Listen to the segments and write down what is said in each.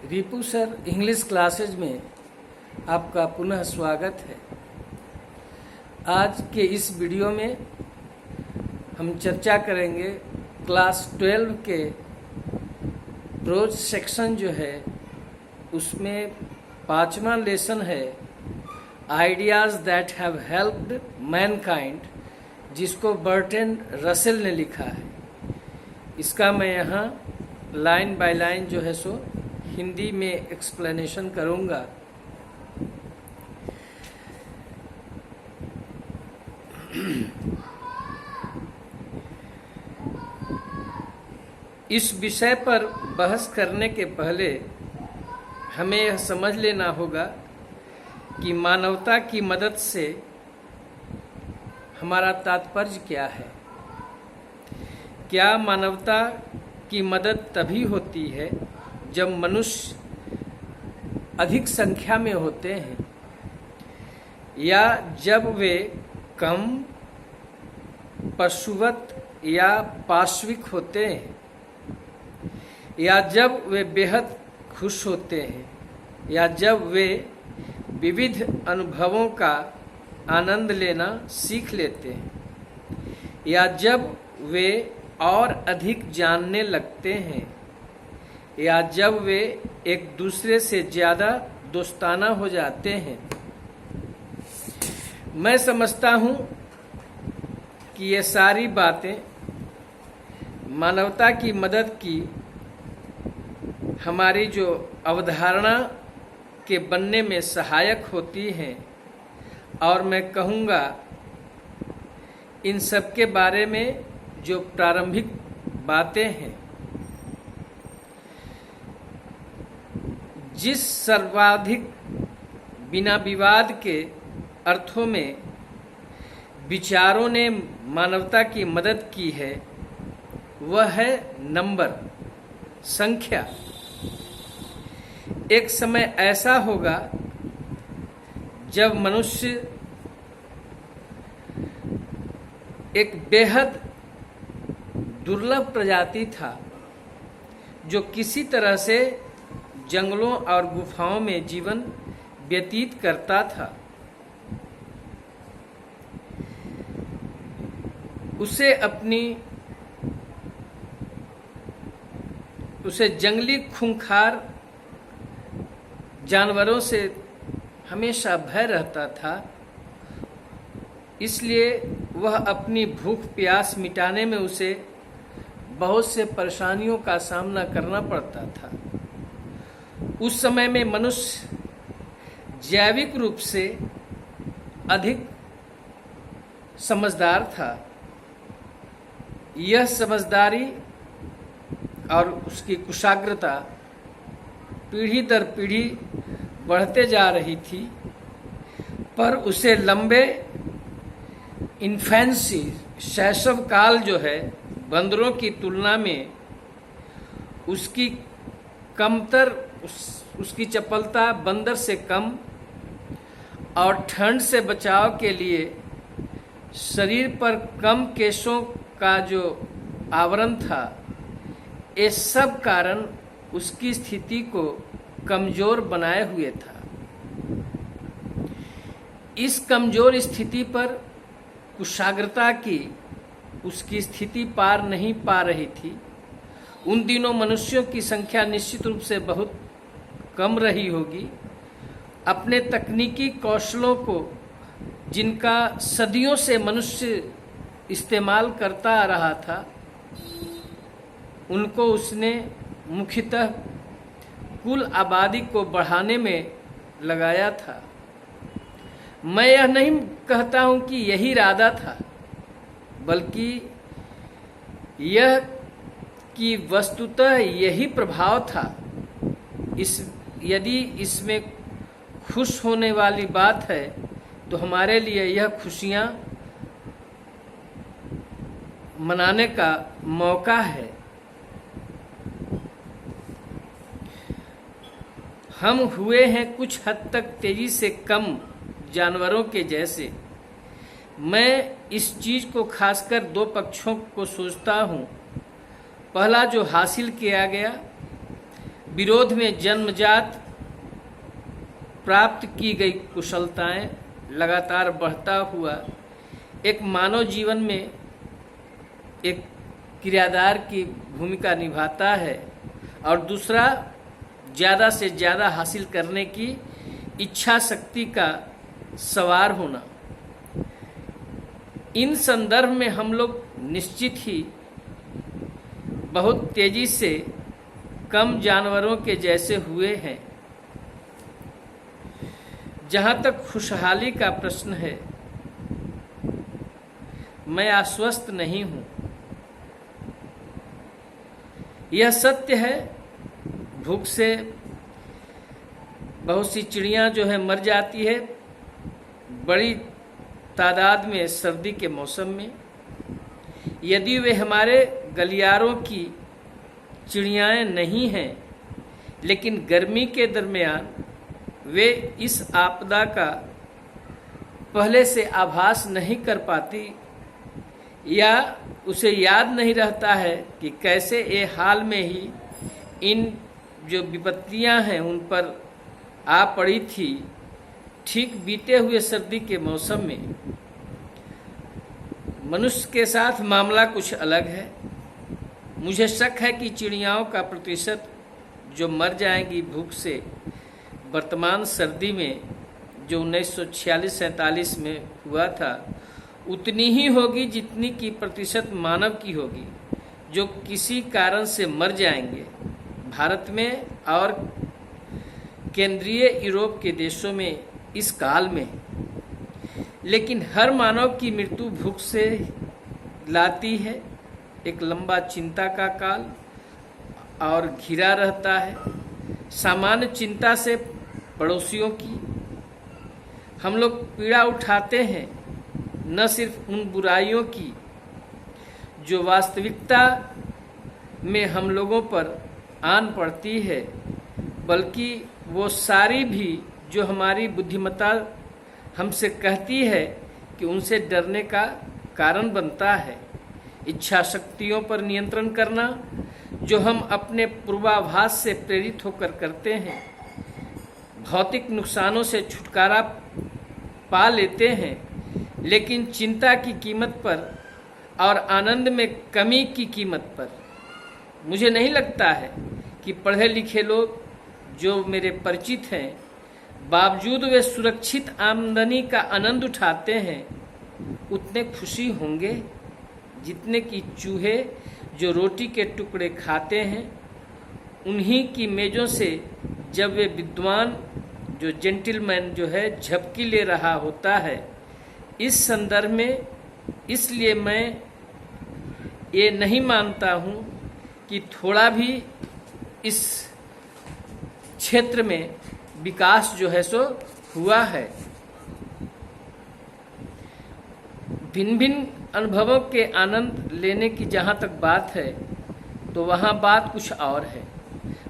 Ripu sir English classes में आपका पुनः स्वागत है। आज के इस वीडियो में हम चर्चा करेंगे क्लास 12 के प्रोज सेक्शन जो है उसमें 5वां लेसन है ideas that have helped Mankind, जिसको बर्ट्रैंड रसेल ने लिखा है। इसका मैं यहाँ लाइन बाय लाइन जो है सो हिंदी में एक्सप्लेनेशन करूँगा। इस विषय पर बहस करने के पहले हमें यह समझ लेना होगा कि मानवता की मदद से हमारा तात्पर्य क्या है। क्या मानवता की मदद तभी होती है जब मनुष्य अधिक संख्या में होते हैं, या जब वे कम पशुवत या पाश्विक होते हैं, या जब वे बेहद खुश होते हैं, या जब वे विविध अनुभवों का आनंद लेना सीख लेते हैं, या जब वे और अधिक जानने लगते हैं, या जब वे एक दूसरे से ज़्यादा दोस्ताना हो जाते हैं। मैं समझता हूँ कि ये सारी बातें मानवता की मदद की हमारी जो अवधारणा के बनने में सहायक होती हैं, और मैं कहूँगा इन सब के बारे में जो प्रारंभिक बातें हैं, जिस सर्वाधिक बिना विवाद के अर्थों में विचारों ने मानवता की मदद की है, वह है नंबर, संख्या। एक समय ऐसा होगा जब मनुष्य एक बेहद दुर्लभ प्रजाति था जो किसी तरह से जंगलों और गुफाओं में जीवन व्यतीत करता था। उसे जंगली खूंखार जानवरों से हमेशा भय रहता था, इसलिए वह अपनी भूख प्यास मिटाने में उसे बहुत से परेशानियों का सामना करना पड़ता था। उस समय में मनुष्य जैविक रूप से अधिक समझदार था। यह समझदारी और उसकी कुशाग्रता पीढ़ी दर पीढ़ी बढ़ते जा रही थी, पर उसे लंबे इन्फेंसी शैशव काल जो है बंदरों की तुलना में उसकी कमतर उसकी चपलता बंदर से कम, और ठंड से बचाव के लिए शरीर पर कम केशों का जो आवरण था, ये सब कारण उसकी स्थिति को कमजोर बनाए हुए था। इस कमजोर स्थिति पर कुशाग्रता की उसकी स्थिति पार नहीं पा रही थी। उन दिनों मनुष्यों की संख्या निश्चित रूप से बहुत कम रही होगी। अपने तकनीकी कौशलों को, जिनका सदियों से मनुष्य इस्तेमाल करता आ रहा था, उनको उसने मुख्यतः कुल आबादी को बढ़ाने में लगाया था। मैं यह नहीं कहता हूं कि यही इरादा था, बल्कि यह कि वस्तुतः यही प्रभाव था। यदि इसमें खुश होने वाली बात है तो हमारे लिए यह खुशियां मनाने का मौका है। हम हुए हैं कुछ हद तक तेजी से कम जानवरों के जैसे। मैं इस चीज को खासकर दो पक्षों को सोचता हूँ। पहला जो हासिल किया गया विरोध में जन्मजात प्राप्त की गई कुशलताएं लगातार बढ़ता हुआ एक मानव जीवन में एक किरदार की भूमिका निभाता है, और दूसरा ज़्यादा से ज़्यादा हासिल करने की इच्छा शक्ति का सवार होना। इन संदर्भ में हम लोग निश्चित ही बहुत तेजी से कम जानवरों के जैसे हुए हैं। जहाँ तक खुशहाली का प्रश्न है, मैं आश्वस्त नहीं हूँ। यह सत्य है, भूख से बहुत सी चिड़ियाँ जो है मर जाती है, बड़ी तादाद में सर्दी के मौसम में। यदि वे हमारे गलियारों की चिड़ियाएँ नहीं हैं, लेकिन गर्मी के दरमियान वे इस आपदा का पहले से आभास नहीं कर पाती, या उसे याद नहीं रहता है कि कैसे ये हाल में ही इन जो विपत्तियां हैं उन पर आ पड़ी थी, ठीक बीते हुए सर्दी के मौसम में। मनुष्य के साथ मामला कुछ अलग है। मुझे शक है कि चिड़ियाओं का प्रतिशत जो मर जाएंगी भूख से वर्तमान सर्दी में, जो 1946-47 में हुआ था, उतनी ही होगी जितनी की प्रतिशत मानव की होगी जो किसी कारण से मर जाएंगे। भारत में और केंद्रीय यूरोप के देशों में इस काल में, लेकिन हर मानव की मृत्यु भूख से लाती है एक लंबा चिंता का काल, और घिरा रहता है सामान्य चिंता से पड़ोसियों की। हम लोग पीड़ा उठाते हैं न सिर्फ उन बुराइयों की जो वास्तविकता में हम लोगों पर आन पड़ती है, बल्कि वो सारी भी जो हमारी बुद्धिमत्ता हमसे कहती है कि उनसे डरने का कारण बनता है। इच्छा शक्तियों पर नियंत्रण करना जो हम अपने पूर्वाभास से प्रेरित होकर करते हैं, भौतिक नुकसानों से छुटकारा पा लेते हैं, लेकिन चिंता की कीमत पर और आनंद में कमी की कीमत पर। मुझे नहीं लगता है कि पढ़े लिखे लोग जो मेरे परिचित हैं, बावजूद वे सुरक्षित आमदनी का आनंद उठाते हैं, उतने खुशी होंगे जितने कि चूहे जो रोटी के टुकड़े खाते हैं। उन्हीं की मेजों से जब वे विद्वान जो जेंटलमैन जो है झपकी ले रहा होता है। इस संदर्भ में इसलिए मैं ये नहीं मानता हूँ कि थोड़ा भी इस क्षेत्र में विकास जो है सो हुआ है। भिन्न भिन्न अनुभवों के आनंद लेने की जहाँ तक बात है, तो वहाँ बात कुछ और है।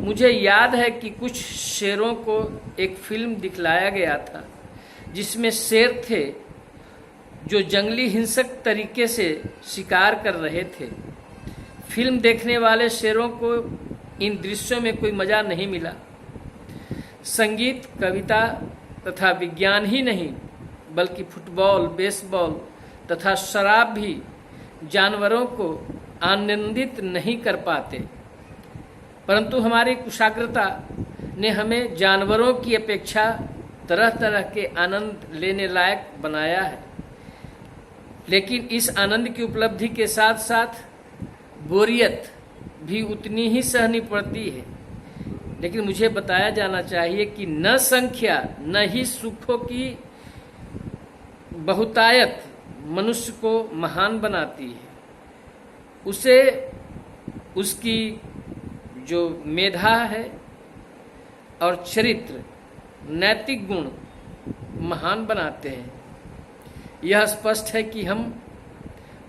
मुझे याद है कि कुछ शेरों को एक फिल्म दिखलाया गया था जिसमें शेर थे जो जंगली हिंसक तरीके से शिकार कर रहे थे। फिल्म देखने वाले शेरों को इन दृश्यों में कोई मज़ा नहीं मिला। संगीत, कविता तथा विज्ञान ही नहीं, बल्कि फुटबॉल, बेसबॉल तथा शराब भी जानवरों को आनंदित नहीं कर पाते, परंतु हमारी कुशाग्रता ने हमें जानवरों की अपेक्षा तरह तरह के आनंद लेने लायक बनाया है। लेकिन इस आनंद की उपलब्धि के साथ साथ बोरियत भी उतनी ही सहनी पड़ती है। लेकिन मुझे बताया जाना चाहिए कि न संख्या न ही सुखों की बहुतायत मनुष्य को महान बनाती है। उसे उसकी जो मेधा है और चरित्र, नैतिक गुण महान बनाते हैं। यह स्पष्ट है कि हम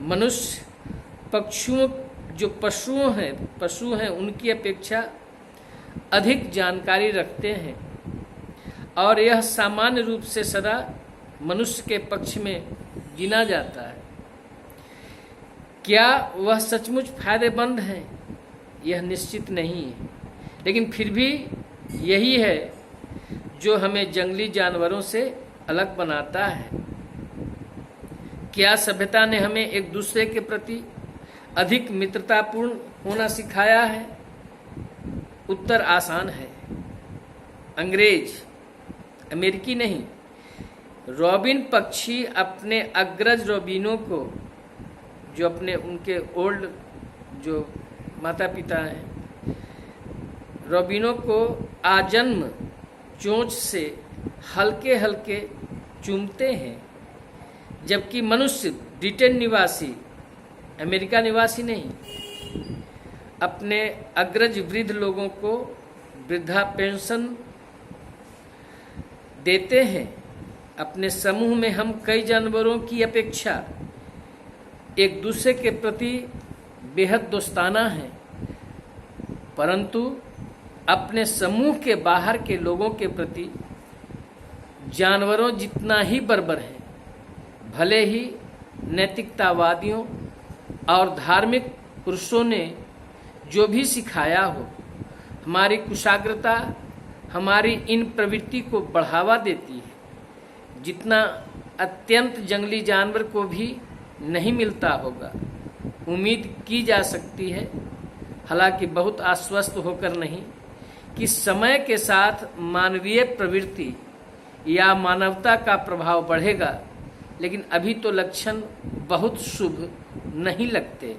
मनुष्य पक्षियों जो पशु हैं उनकी अपेक्षा अधिक जानकारी रखते हैं, और यह सामान्य रूप से सदा मनुष्य के पक्ष में गिना जाता है। क्या वह सचमुच फायदेमंद है? यह निश्चित नहीं है, लेकिन फिर भी यही है जो हमें जंगली जानवरों से अलग बनाता है। क्या सभ्यता ने हमें एक दूसरे के प्रति अधिक मित्रतापूर्ण होना सिखाया है? उत्तर आसान है। अंग्रेज, अमेरिकी नहीं। रॉबिन पक्षी अपने अग्रज रॉबिनों को, जो अपने उनके ओल्ड जो माता पिता हैं, रॉबिनों को आजन्म चोंच से हल्के हल्के चूमते हैं, जबकि मनुष्य ब्रिटेन निवासी, अमेरिका निवासी नहीं, अपने अग्रज वृद्ध लोगों को वृद्धा पेंशन देते हैं। अपने समूह में हम कई जानवरों की अपेक्षा एक दूसरे के प्रति बेहद दोस्ताना हैं, परंतु अपने समूह के बाहर के लोगों के प्रति जानवरों जितना ही बर्बर हैं। भले ही नैतिकतावादियों और धार्मिक पुरुषों ने जो भी सिखाया हो, हमारी कुशाग्रता हमारी इन प्रवृत्ति को बढ़ावा देती है, जितना अत्यंत जंगली जानवर को भी नहीं मिलता होगा। उम्मीद की जा सकती है, हालांकि बहुत आश्वस्त होकर नहीं, कि समय के साथ मानवीय प्रवृत्ति या मानवता का प्रभाव बढ़ेगा, लेकिन अभी तो लक्षण बहुत शुभ नहीं लगते।